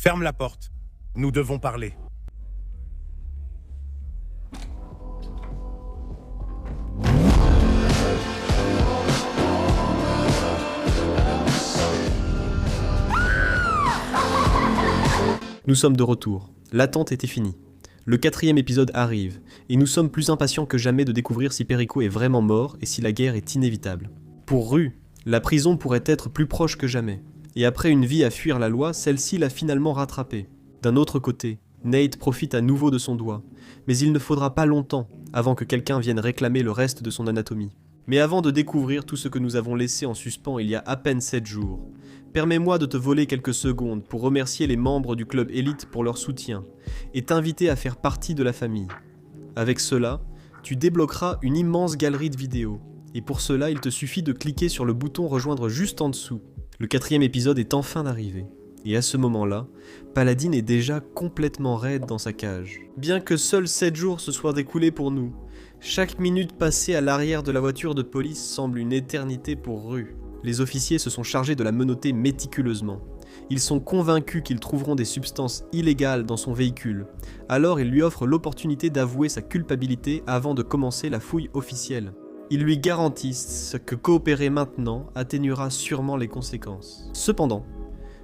Ferme la porte. Nous devons parler. Nous sommes de retour. L'attente était finie. Le 4e épisode arrive, et nous sommes plus impatients que jamais de découvrir si Perico est vraiment mort et si la guerre est inévitable. Pour Rue, la prison pourrait être plus proche que jamais. Et après une vie à fuir la loi, celle-ci l'a finalement rattrapé. D'un autre côté, Nate profite à nouveau de son doigt, mais il ne faudra pas longtemps avant que quelqu'un vienne réclamer le reste de son anatomie. Mais avant de découvrir tout ce que nous avons laissé en suspens il y a à peine 7 jours, permets-moi de te voler quelques secondes pour remercier les membres du club élite pour leur soutien et t'inviter à faire partie de la famille. Avec cela, tu débloqueras une immense galerie de vidéos, et pour cela il te suffit de cliquer sur le bouton rejoindre juste en dessous. Le 4e épisode est enfin arrivé, et à ce moment-là, Paladine est déjà complètement raide dans sa cage. Bien que seuls 7 jours se soient découlés pour nous, chaque minute passée à l'arrière de la voiture de police semble une éternité pour Rue. Les officiers se sont chargés de la menotter méticuleusement. Ils sont convaincus qu'ils trouveront des substances illégales dans son véhicule. Alors ils lui offrent l'opportunité d'avouer sa culpabilité avant de commencer la fouille officielle. Ils lui garantissent que coopérer maintenant atténuera sûrement les conséquences. Cependant,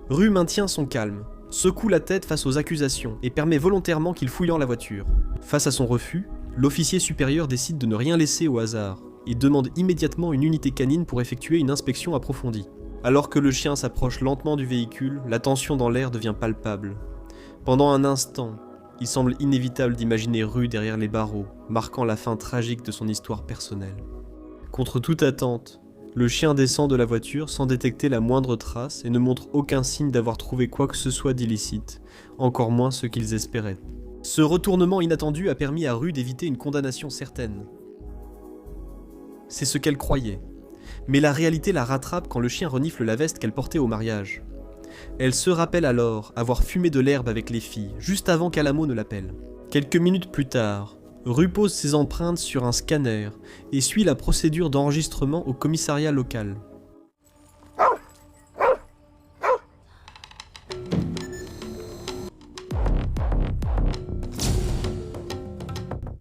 Rue maintient son calme, secoue la tête face aux accusations et permet volontairement qu'il fouille la voiture. Face à son refus, l'officier supérieur décide de ne rien laisser au hasard et demande immédiatement une unité canine pour effectuer une inspection approfondie. Alors que le chien s'approche lentement du véhicule, la tension dans l'air devient palpable. Pendant un instant, il semble inévitable d'imaginer Rue derrière les barreaux, marquant la fin tragique de son histoire personnelle. Contre toute attente, le chien descend de la voiture sans détecter la moindre trace et ne montre aucun signe d'avoir trouvé quoi que ce soit d'illicite, encore moins ce qu'ils espéraient. Ce retournement inattendu a permis à Rue d'éviter une condamnation certaine. C'est ce qu'elle croyait. Mais la réalité la rattrape quand le chien renifle la veste qu'elle portait au mariage. Elle se rappelle alors avoir fumé de l'herbe avec les filles, juste avant qu'Alamo ne l'appelle. Quelques minutes plus tard, Rue pose ses empreintes sur un scanner et suit la procédure d'enregistrement au commissariat local.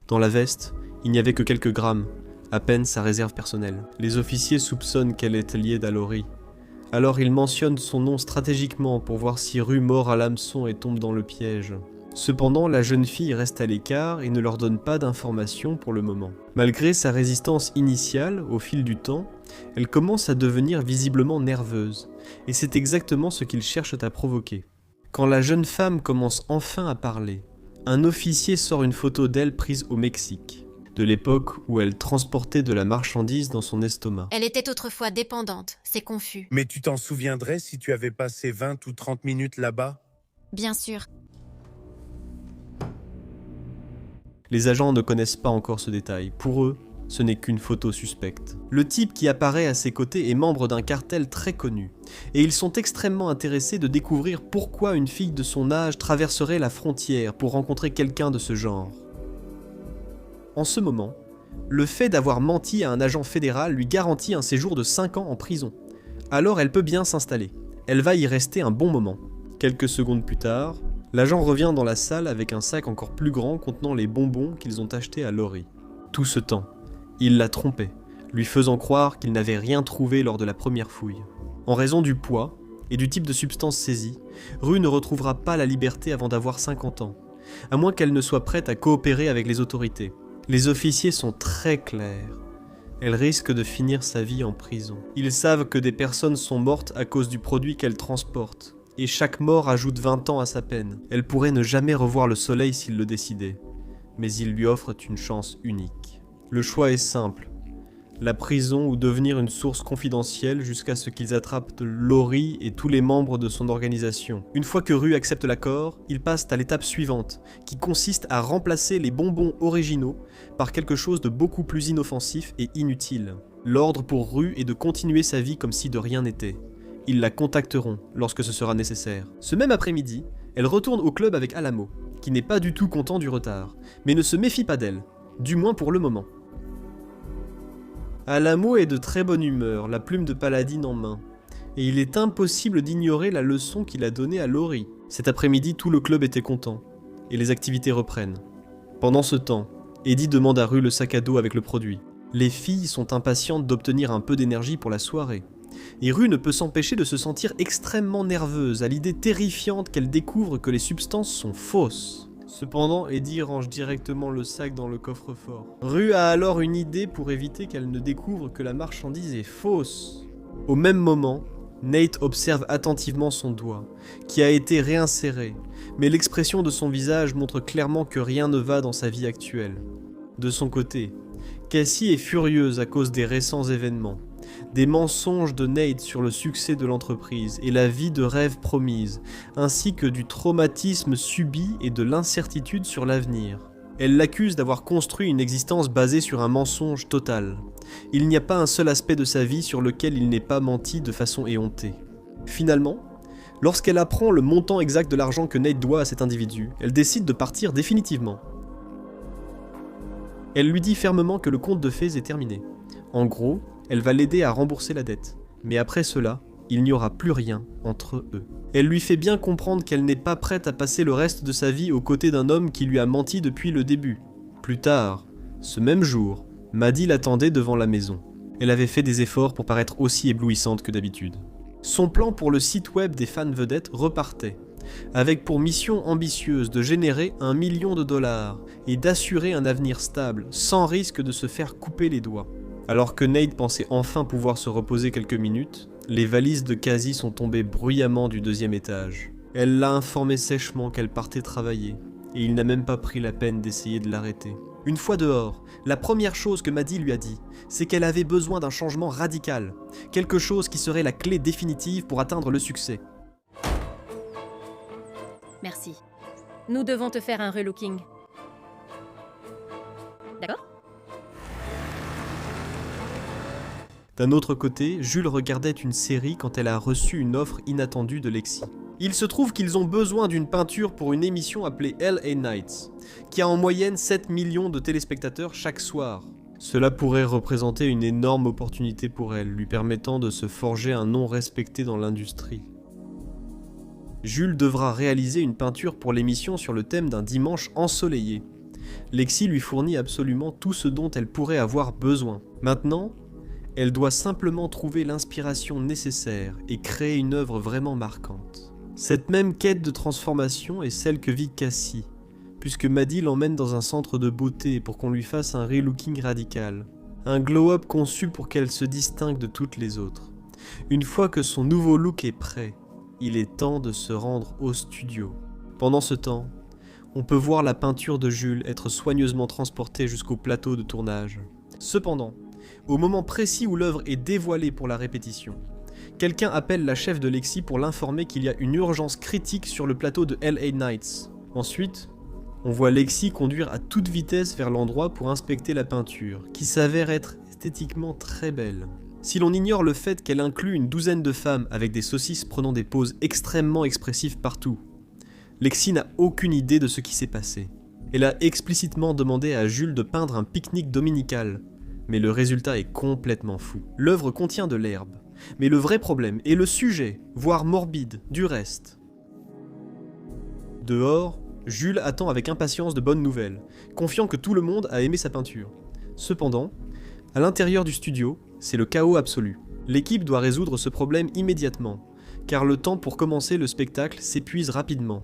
Dans la veste, il n'y avait que quelques grammes, à peine sa réserve personnelle. Les officiers soupçonnent qu'elle est liée d'Alory. Alors ils mentionnent son nom stratégiquement pour voir si Rue mord à l'hameçon et tombe dans le piège. Cependant, la jeune fille reste à l'écart et ne leur donne pas d'informations pour le moment. Malgré sa résistance initiale, au fil du temps, elle commence à devenir visiblement nerveuse, et c'est exactement ce qu'ils cherchent à provoquer. Quand la jeune femme commence enfin à parler, un officier sort une photo d'elle prise au Mexique, de l'époque où elle transportait de la marchandise dans son estomac. Elle était autrefois dépendante, c'est confus. Mais tu t'en souviendrais si tu avais passé 20 ou 30 minutes là-bas? Bien sûr. Les agents ne connaissent pas encore ce détail. Pour eux, ce n'est qu'une photo suspecte. Le type qui apparaît à ses côtés est membre d'un cartel très connu, et ils sont extrêmement intéressés de découvrir pourquoi une fille de son âge traverserait la frontière pour rencontrer quelqu'un de ce genre. En ce moment, le fait d'avoir menti à un agent fédéral lui garantit un séjour de 5 ans en prison. Alors elle peut bien s'installer. Elle va y rester un bon moment. Quelques secondes plus tard, l'agent revient dans la salle avec un sac encore plus grand contenant les bonbons qu'ils ont achetés à Laurie. Tout ce temps, il la trompait, lui faisant croire qu'il n'avait rien trouvé lors de la première fouille. En raison du poids et du type de substance saisie, Rue ne retrouvera pas la liberté avant d'avoir 50 ans, à moins qu'elle ne soit prête à coopérer avec les autorités. Les officiers sont très clairs. Elle risque de finir sa vie en prison. Ils savent que des personnes sont mortes à cause du produit qu'elle transporte. Et chaque mort ajoute 20 ans à sa peine. Elle pourrait ne jamais revoir le soleil s'il le décidait. Mais ils lui offrent une chance unique. Le choix est simple. La prison ou devenir une source confidentielle jusqu'à ce qu'ils attrapent Laurie et tous les membres de son organisation. Une fois que Rue accepte l'accord, ils passent à l'étape suivante, qui consiste à remplacer les bonbons originaux par quelque chose de beaucoup plus inoffensif et inutile. L'ordre pour Rue est de continuer sa vie comme si de rien n'était. Ils la contacteront lorsque ce sera nécessaire. Ce même après-midi, elle retourne au club avec Alamo, qui n'est pas du tout content du retard, mais ne se méfie pas d'elle, du moins pour le moment. Alamo est de très bonne humeur, la plume de Paladine en main, et il est impossible d'ignorer la leçon qu'il a donnée à Laurie. Cet après-midi, tout le club était content, et les activités reprennent. Pendant ce temps, Eddie demande à Rue le sac à dos avec le produit. Les filles sont impatientes d'obtenir un peu d'énergie pour la soirée. Et Rue ne peut s'empêcher de se sentir extrêmement nerveuse à l'idée terrifiante qu'elle découvre que les substances sont fausses. Cependant, Eddie range directement le sac dans le coffre-fort. Rue a alors une idée pour éviter qu'elle ne découvre que la marchandise est fausse. Au même moment, Nate observe attentivement son doigt, qui a été réinséré, mais l'expression de son visage montre clairement que rien ne va dans sa vie actuelle. De son côté, Cassie est furieuse à cause des récents événements, des mensonges de Nate sur le succès de l'entreprise et la vie de rêve promise, ainsi que du traumatisme subi et de l'incertitude sur l'avenir. Elle l'accuse d'avoir construit une existence basée sur un mensonge total. Il n'y a pas un seul aspect de sa vie sur lequel il n'ait pas menti de façon éhontée. Finalement, lorsqu'elle apprend le montant exact de l'argent que Nate doit à cet individu, elle décide de partir définitivement. Elle lui dit fermement que le conte de fées est terminé. En gros, elle va l'aider à rembourser la dette. Mais après cela, il n'y aura plus rien entre eux. Elle lui fait bien comprendre qu'elle n'est pas prête à passer le reste de sa vie aux côtés d'un homme qui lui a menti depuis le début. Plus tard, ce même jour, Maddie l'attendait devant la maison. Elle avait fait des efforts pour paraître aussi éblouissante que d'habitude. Son plan pour le site web des fans vedettes repartait, avec pour mission ambitieuse de générer $1 million et d'assurer un avenir stable, sans risque de se faire couper les doigts. Alors que Nate pensait enfin pouvoir se reposer quelques minutes, les valises de Cassie sont tombées bruyamment du 2e étage. Elle l'a informé sèchement qu'elle partait travailler, et il n'a même pas pris la peine d'essayer de l'arrêter. Une fois dehors, la première chose que Maddie lui a dit, c'est qu'elle avait besoin d'un changement radical, quelque chose qui serait la clé définitive pour atteindre le succès. Merci. Nous devons te faire un relooking. D'accord ? D'un autre côté, Jules regardait une série quand elle a reçu une offre inattendue de Lexi. Il se trouve qu'ils ont besoin d'une peinture pour une émission appelée LA Nights, qui a en moyenne 7 millions de téléspectateurs chaque soir. Cela pourrait représenter une énorme opportunité pour elle, lui permettant de se forger un nom respecté dans l'industrie. Jules devra réaliser une peinture pour l'émission sur le thème d'un dimanche ensoleillé. Lexi lui fournit absolument tout ce dont elle pourrait avoir besoin. Maintenant, elle doit simplement trouver l'inspiration nécessaire et créer une œuvre vraiment marquante. Cette même quête de transformation est celle que vit Cassie, puisque Maddie l'emmène dans un centre de beauté pour qu'on lui fasse un relooking radical. Un glow-up conçu pour qu'elle se distingue de toutes les autres. Une fois que son nouveau look est prêt, il est temps de se rendre au studio. Pendant ce temps, on peut voir la peinture de Jules être soigneusement transportée jusqu'au plateau de tournage. Cependant, au moment précis où l'œuvre est dévoilée pour la répétition, quelqu'un appelle la chef de Lexi pour l'informer qu'il y a une urgence critique sur le plateau de LA Nights. Ensuite, on voit Lexi conduire à toute vitesse vers l'endroit pour inspecter la peinture, qui s'avère être esthétiquement très belle. Si l'on ignore le fait qu'elle inclut une douzaine de femmes avec des saucisses prenant des poses extrêmement expressives partout, Lexi n'a aucune idée de ce qui s'est passé. Elle a explicitement demandé à Jules de peindre un pique-nique dominical, mais le résultat est complètement fou. L'œuvre contient de l'herbe, mais le vrai problème est le sujet, voire morbide, du reste. Dehors, Jules attend avec impatience de bonnes nouvelles, confiant que tout le monde a aimé sa peinture. Cependant, à l'intérieur du studio, c'est le chaos absolu. L'équipe doit résoudre ce problème immédiatement, car le temps pour commencer le spectacle s'épuise rapidement.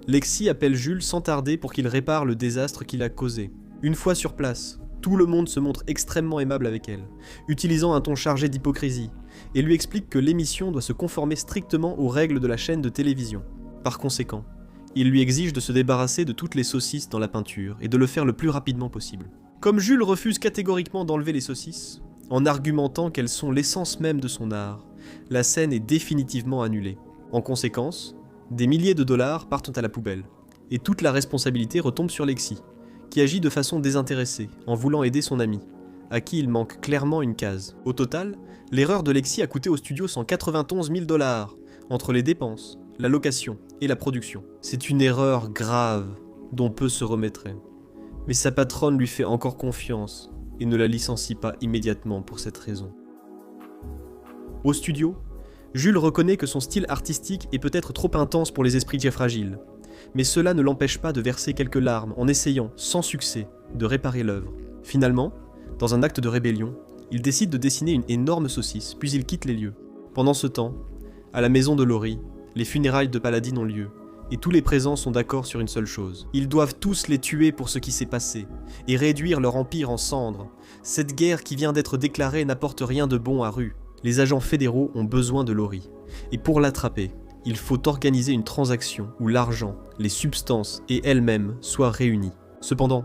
Lexi appelle Jules sans tarder pour qu'il répare le désastre qu'il a causé. Une fois sur place, tout le monde se montre extrêmement aimable avec elle, utilisant un ton chargé d'hypocrisie, et lui explique que l'émission doit se conformer strictement aux règles de la chaîne de télévision. Par conséquent, il lui exige de se débarrasser de toutes les saucisses dans la peinture et de le faire le plus rapidement possible. Comme Jules refuse catégoriquement d'enlever les saucisses, en argumentant qu'elles sont l'essence même de son art, la scène est définitivement annulée. En conséquence, des milliers de dollars partent à la poubelle, et toute la responsabilité retombe sur Lexi, qui agit de façon désintéressée, en voulant aider son ami, à qui il manque clairement une case. Au total, l'erreur de Lexi a coûté au studio 191 000 $, entre les dépenses, la location et la production. C'est une erreur grave, dont peu se remettraient. Mais sa patronne lui fait encore confiance, et ne la licencie pas immédiatement pour cette raison. Au studio, Jules reconnaît que son style artistique est peut-être trop intense pour les esprits fragiles, mais cela ne l'empêche pas de verser quelques larmes en essayant, sans succès, de réparer l'œuvre. Finalement, dans un acte de rébellion, il décide de dessiner une énorme saucisse, puis il quitte les lieux. Pendant ce temps, à la maison de Laurie, les funérailles de Paladine ont lieu, et tous les présents sont d'accord sur une seule chose. Ils doivent tous les tuer pour ce qui s'est passé, et réduire leur empire en cendres. Cette guerre qui vient d'être déclarée n'apporte rien de bon à Rue. Les agents fédéraux ont besoin de Laurie, et pour l'attraper, il faut organiser une transaction où l'argent, les substances et elle-même soient réunis. Cependant,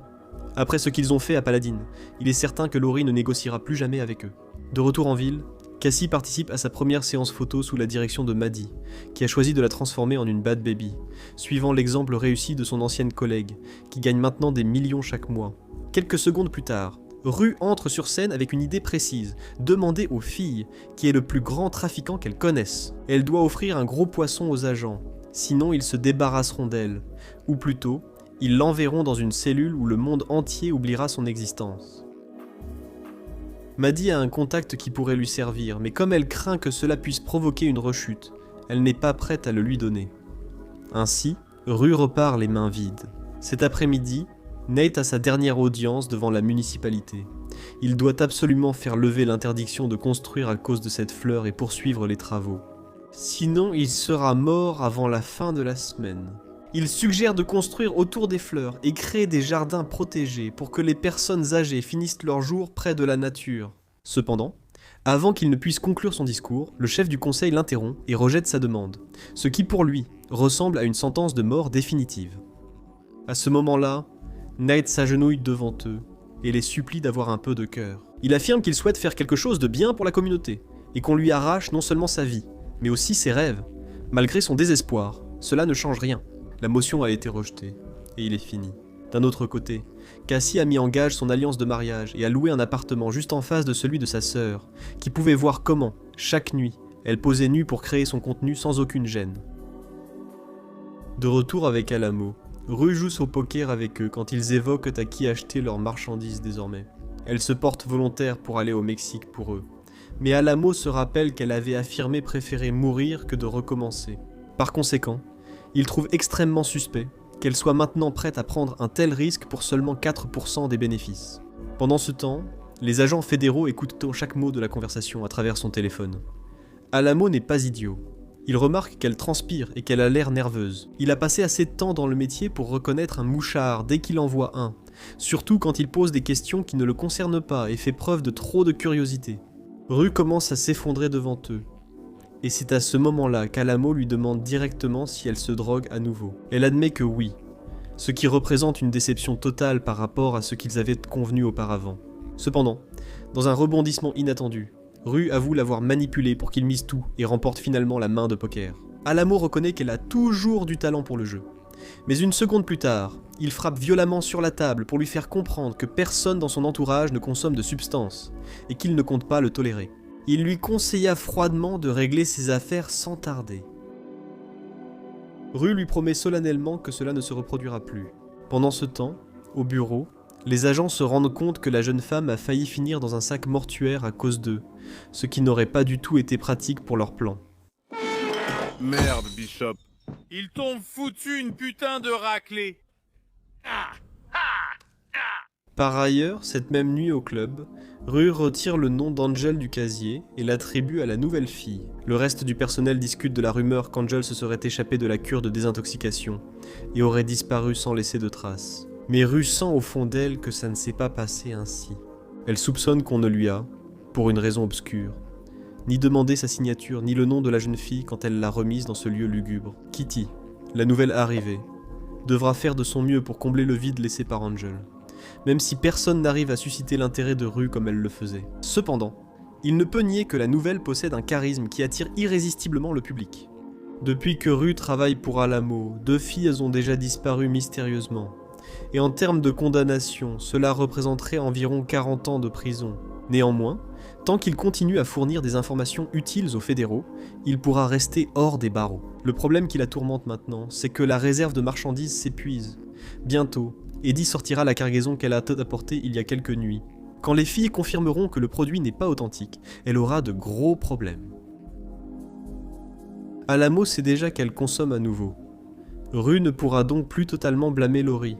après ce qu'ils ont fait à Paladine, il est certain que Laurie ne négociera plus jamais avec eux. De retour en ville, Cassie participe à sa première séance photo sous la direction de Maddie, qui a choisi de la transformer en une bad baby, suivant l'exemple réussi de son ancienne collègue, qui gagne maintenant des millions chaque mois. Quelques secondes plus tard, Rue entre sur scène avec une idée précise, demander aux filles qui est le plus grand trafiquant qu'elles connaissent. Elle doit offrir un gros poisson aux agents, sinon ils se débarrasseront d'elle, ou plutôt, ils l'enverront dans une cellule où le monde entier oubliera son existence. Maddie a un contact qui pourrait lui servir, mais comme elle craint que cela puisse provoquer une rechute, elle n'est pas prête à le lui donner. Ainsi, Rue repart les mains vides. Cet après-midi, Nate a sa dernière audience devant la municipalité. Il doit absolument faire lever l'interdiction de construire à cause de cette fleur et poursuivre les travaux. Sinon, il sera mort avant la fin de la semaine. Il suggère de construire autour des fleurs et créer des jardins protégés pour que les personnes âgées finissent leur jour près de la nature. Cependant, avant qu'il ne puisse conclure son discours, le chef du conseil l'interrompt et rejette sa demande, ce qui pour lui ressemble à une sentence de mort définitive. À ce moment-là, Nate s'agenouille devant eux et les supplie d'avoir un peu de cœur. Il affirme qu'il souhaite faire quelque chose de bien pour la communauté et qu'on lui arrache non seulement sa vie, mais aussi ses rêves. Malgré son désespoir, cela ne change rien. La motion a été rejetée et il est fini. D'un autre côté, Cassie a mis en gage son alliance de mariage et a loué un appartement juste en face de celui de sa sœur, qui pouvait voir comment, chaque nuit, elle posait nue pour créer son contenu sans aucune gêne. De retour avec Alamo, Rue joue au poker avec eux quand ils évoquent à qui acheter leurs marchandises désormais. Elle se porte volontaire pour aller au Mexique pour eux, mais Alamo se rappelle qu'elle avait affirmé préférer mourir que de recommencer. Par conséquent, il trouve extrêmement suspect qu'elle soit maintenant prête à prendre un tel risque pour seulement 4% des bénéfices. Pendant ce temps, les agents fédéraux écoutent chaque mot de la conversation à travers son téléphone. Alamo n'est pas idiot. Il remarque qu'elle transpire et qu'elle a l'air nerveuse. Il a passé assez de temps dans le métier pour reconnaître un mouchard dès qu'il en voit un, surtout quand il pose des questions qui ne le concernent pas et fait preuve de trop de curiosité. Rue commence à s'effondrer devant eux. Et c'est à ce moment-là qu'Alamo lui demande directement si elle se drogue à nouveau. Elle admet que oui, ce qui représente une déception totale par rapport à ce qu'ils avaient convenu auparavant. Cependant, dans un rebondissement inattendu, Rue avoue l'avoir manipulé pour qu'il mise tout et remporte finalement la main de poker. Alamo reconnaît qu'elle a toujours du talent pour le jeu. Mais une seconde plus tard, il frappe violemment sur la table pour lui faire comprendre que personne dans son entourage ne consomme de substances et qu'il ne compte pas le tolérer. Il lui conseilla froidement de régler ses affaires sans tarder. Rue lui promet solennellement que cela ne se reproduira plus. Pendant ce temps, au bureau, les agents se rendent compte que la jeune femme a failli finir dans un sac mortuaire à cause d'eux, ce qui n'aurait pas du tout été pratique pour leur plan. Merde, Bishop. Ils t'ont foutu une putain de raclée. Par ailleurs, cette même nuit au club, Rue retire le nom d'Angel du casier et l'attribue à la nouvelle fille. Le reste du personnel discute de la rumeur qu'Angel se serait échappé de la cure de désintoxication et aurait disparu sans laisser de traces. Mais Rue sent au fond d'elle que ça ne s'est pas passé ainsi. Elle soupçonne qu'on ne lui a, pour une raison obscure, ni demandé sa signature ni le nom de la jeune fille quand elle l'a remise dans ce lieu lugubre. Kitty, la nouvelle arrivée, devra faire de son mieux pour combler le vide laissé par Angel, même si personne n'arrive à susciter l'intérêt de Rue comme elle le faisait. Cependant, il ne peut nier que la nouvelle possède un charisme qui attire irrésistiblement le public. Depuis que Rue travaille pour Alamo, 2 filles ont déjà disparu mystérieusement. Et en termes de condamnation, cela représenterait environ 40 ans de prison. Néanmoins, tant qu'il continue à fournir des informations utiles aux fédéraux, il pourra rester hors des barreaux. Le problème qui la tourmente maintenant, c'est que la réserve de marchandises s'épuise. Bientôt, Eddie sortira la cargaison qu'elle a apportée il y a quelques nuits. Quand les filles confirmeront que le produit n'est pas authentique, elle aura de gros problèmes. Alamo sait déjà qu'elle consomme à nouveau. Rue ne pourra donc plus totalement blâmer Laurie.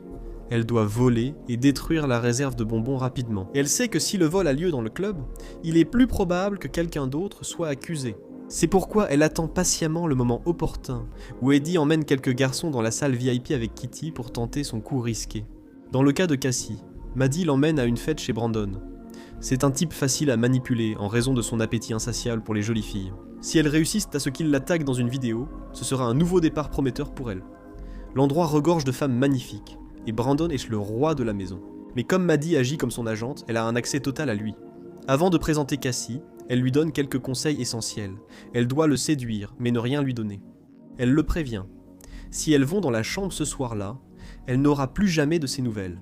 Elle doit voler et détruire la réserve de bonbons rapidement. Et elle sait que si le vol a lieu dans le club, il est plus probable que quelqu'un d'autre soit accusé. C'est pourquoi elle attend patiemment le moment opportun où Eddie emmène quelques garçons dans la salle VIP avec Kitty pour tenter son coup risqué. Dans le cas de Cassie, Maddie l'emmène à une fête chez Brandon. C'est un type facile à manipuler en raison de son appétit insatiable pour les jolies filles. Si elle réussit à ce qu'il l'attaque dans une vidéo, ce sera un nouveau départ prometteur pour elle. L'endroit regorge de femmes magnifiques, et Brandon est le roi de la maison. Mais comme Maddie agit comme son agente, elle a un accès total à lui. Avant de présenter Cassie, elle lui donne quelques conseils essentiels. Elle doit le séduire, mais ne rien lui donner. Elle le prévient. Si elles vont dans la chambre ce soir-là, elle n'aura plus jamais de ses nouvelles.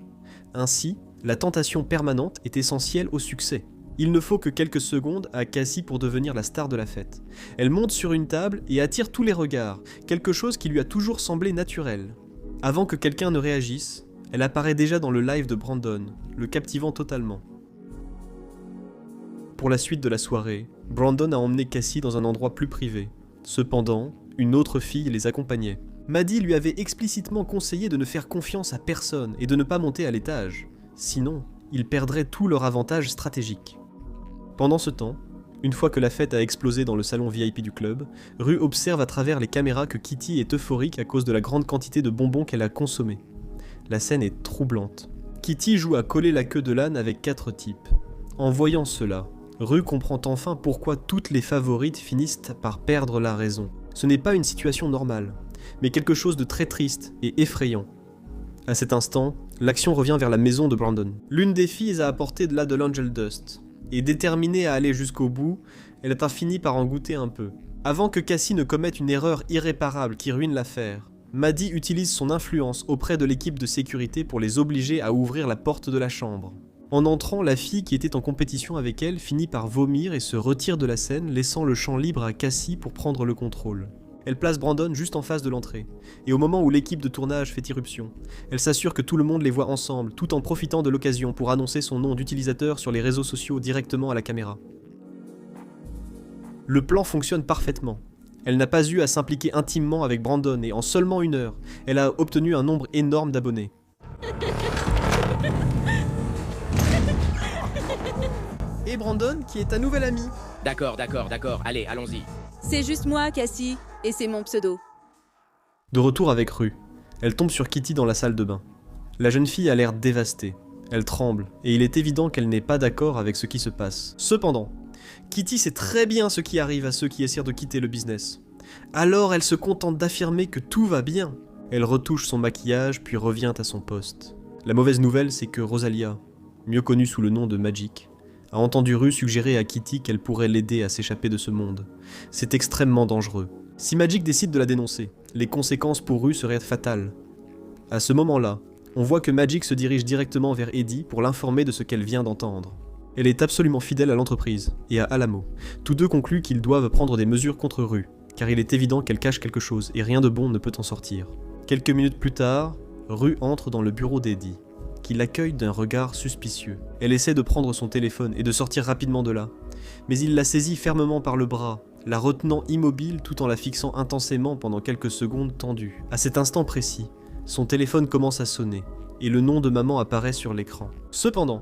Ainsi, la tentation permanente est essentielle au succès. Il ne faut que quelques secondes à Cassie pour devenir la star de la fête. Elle monte sur une table et attire tous les regards, quelque chose qui lui a toujours semblé naturel. Avant que quelqu'un ne réagisse, elle apparaît déjà dans le live de Brandon, le captivant totalement. Pour la suite de la soirée, Brandon a emmené Cassie dans un endroit plus privé. Cependant, une autre fille les accompagnait. Maddie lui avait explicitement conseillé de ne faire confiance à personne et de ne pas monter à l'étage. Sinon, ils perdraient tout leur avantage stratégique. Pendant ce temps, une fois que la fête a explosé dans le salon VIP du club, Rue observe à travers les caméras que Kitty est euphorique à cause de la grande quantité de bonbons qu'elle a consommés. La scène est troublante. Kitty joue à coller la queue de l'âne avec 4 types. En voyant cela, Rue comprend enfin pourquoi toutes les favorites finissent par perdre la raison. Ce n'est pas une situation normale, mais quelque chose de très triste et effrayant. À cet instant, l'action revient vers la maison de Brandon. L'une des filles a apporté de l'Angel Dust, et déterminée à aller jusqu'au bout, elle a fini par en goûter un peu. Avant que Cassie ne commette une erreur irréparable qui ruine l'affaire, Maddie utilise son influence auprès de l'équipe de sécurité pour les obliger à ouvrir la porte de la chambre. En entrant, la fille qui était en compétition avec elle finit par vomir et se retire de la scène, laissant le champ libre à Cassie pour prendre le contrôle. Elle place Brandon juste en face de l'entrée, et au moment où l'équipe de tournage fait irruption, elle s'assure que tout le monde les voit ensemble, tout en profitant de l'occasion pour annoncer son nom d'utilisateur sur les réseaux sociaux directement à la caméra. Le plan fonctionne parfaitement. Elle n'a pas eu à s'impliquer intimement avec Brandon et en seulement 1 heure, elle a obtenu un nombre énorme d'abonnés. Et Brandon, qui est ta nouvelle amie. D'accord, allez, allons-y. C'est juste moi, Cassie, et c'est mon pseudo. De retour avec Rue, elle tombe sur Kitty dans la salle de bain. La jeune fille a l'air dévastée. Elle tremble, et il est évident qu'elle n'est pas d'accord avec ce qui se passe. Cependant, Kitty sait très bien ce qui arrive à ceux qui essaient de quitter le business. Alors elle se contente d'affirmer que tout va bien. Elle retouche son maquillage, puis revient à son poste. La mauvaise nouvelle, c'est que Rosalia, mieux connue sous le nom de Magic, a entendu Rue suggérer à Kitty qu'elle pourrait l'aider à s'échapper de ce monde. C'est extrêmement dangereux. Si Magic décide de la dénoncer, les conséquences pour Rue seraient fatales. À ce moment-là, on voit que Magic se dirige directement vers Eddie pour l'informer de ce qu'elle vient d'entendre. Elle est absolument fidèle à l'entreprise et à Alamo. Tous deux concluent qu'ils doivent prendre des mesures contre Rue, car il est évident qu'elle cache quelque chose et rien de bon ne peut en sortir. Quelques minutes plus tard, Rue entre dans le bureau d'Eddie, qui l'accueille d'un regard suspicieux. Elle essaie de prendre son téléphone et de sortir rapidement de là, mais il la saisit fermement par le bras, la retenant immobile tout en la fixant intensément pendant quelques secondes tendues. À cet instant précis, son téléphone commence à sonner, et le nom de maman apparaît sur l'écran. Cependant,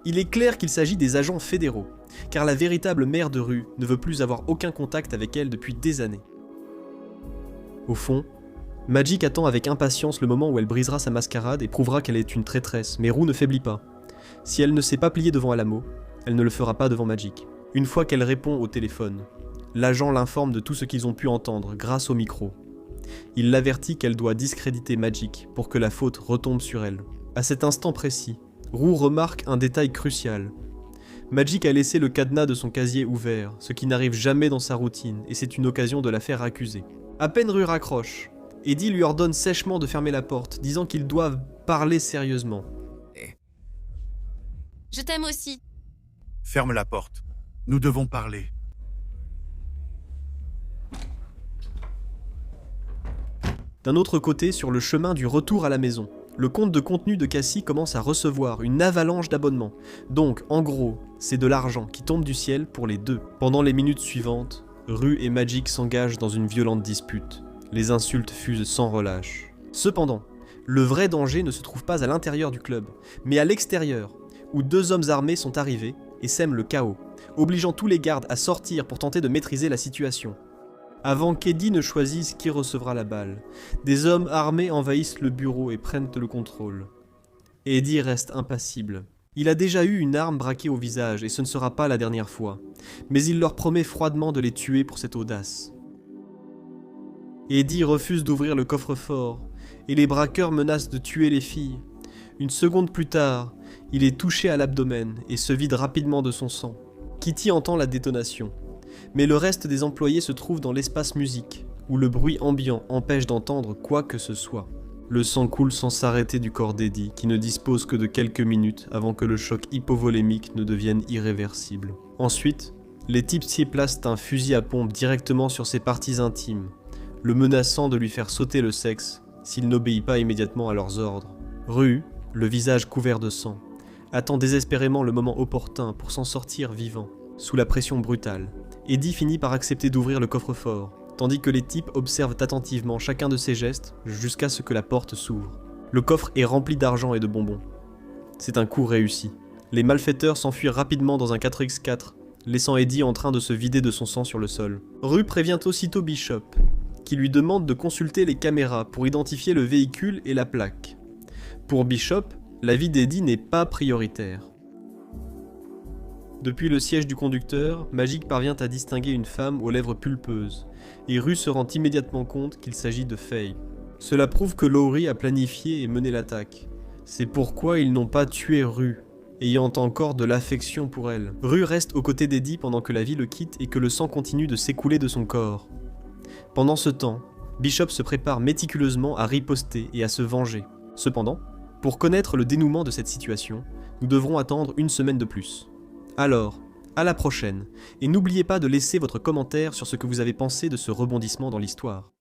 il est clair qu'il s'agit des agents fédéraux, car la véritable mère de Rue ne veut plus avoir aucun contact avec elle depuis des années. Au fond, Magic attend avec impatience le moment où elle brisera sa mascarade et prouvera qu'elle est une traîtresse, mais Rue ne faiblit pas. Si elle ne s'est pas pliée devant Alamo, elle ne le fera pas devant Magic. Une fois qu'elle répond au téléphone, l'agent l'informe de tout ce qu'ils ont pu entendre grâce au micro. Il l'avertit qu'elle doit discréditer Magic pour que la faute retombe sur elle. À cet instant précis, Rue remarque un détail crucial. Magic a laissé le cadenas de son casier ouvert, ce qui n'arrive jamais dans sa routine, et c'est une occasion de la faire accuser. À peine Rue raccroche, Eddie lui ordonne sèchement de fermer la porte, disant qu'ils doivent parler sérieusement. Je t'aime aussi. Ferme la porte. Nous devons parler. D'un autre côté, sur le chemin du retour à la maison, le compte de contenu de Cassie commence à recevoir une avalanche d'abonnements. Donc, en gros, c'est de l'argent qui tombe du ciel pour les deux. Pendant les minutes suivantes, Rue et Magic s'engagent dans une violente dispute. Les insultes fusent sans relâche. Cependant, le vrai danger ne se trouve pas à l'intérieur du club, mais à l'extérieur, où 2 hommes armés sont arrivés et sèment le chaos, obligeant tous les gardes à sortir pour tenter de maîtriser la situation. Avant qu'Eddie ne choisisse qui recevra la balle, des hommes armés envahissent le bureau et prennent le contrôle. Eddie reste impassible. Il a déjà eu une arme braquée au visage et ce ne sera pas la dernière fois, mais il leur promet froidement de les tuer pour cette audace. Eddie refuse d'ouvrir le coffre-fort et les braqueurs menacent de tuer les filles. Une seconde plus tard, il est touché à l'abdomen et se vide rapidement de son sang. Kitty entend la détonation, mais le reste des employés se trouve dans l'espace musique, où le bruit ambiant empêche d'entendre quoi que ce soit. Le sang coule sans s'arrêter du corps d'Eddie, qui ne dispose que de quelques minutes avant que le choc hypovolémique ne devienne irréversible. Ensuite, les tipsiers placent un fusil à pompe directement sur ses parties intimes, le menaçant de lui faire sauter le sexe s'il n'obéit pas immédiatement à leurs ordres. Rue, le visage couvert de sang, attend désespérément le moment opportun pour s'en sortir vivant. Sous la pression brutale, Eddie finit par accepter d'ouvrir le coffre-fort, tandis que les types observent attentivement chacun de ses gestes jusqu'à ce que la porte s'ouvre. Le coffre est rempli d'argent et de bonbons. C'est un coup réussi. Les malfaiteurs s'enfuient rapidement dans un 4x4, laissant Eddie en train de se vider de son sang sur le sol. Rue prévient aussitôt Bishop, qui lui demande de consulter les caméras pour identifier le véhicule et la plaque. Pour Bishop, la vie d'Eddie n'est pas prioritaire. Depuis le siège du conducteur, Magic parvient à distinguer une femme aux lèvres pulpeuses, et Rue se rend immédiatement compte qu'il s'agit de Faye. Cela prouve que Laurie a planifié et mené l'attaque. C'est pourquoi ils n'ont pas tué Rue, ayant encore de l'affection pour elle. Rue reste aux côtés d'Eddie pendant que la vie le quitte et que le sang continue de s'écouler de son corps. Pendant ce temps, Bishop se prépare méticuleusement à riposter et à se venger. Cependant, pour connaître le dénouement de cette situation, nous devrons attendre 1 semaine de plus. Alors, à la prochaine, et n'oubliez pas de laisser votre commentaire sur ce que vous avez pensé de ce rebondissement dans l'histoire.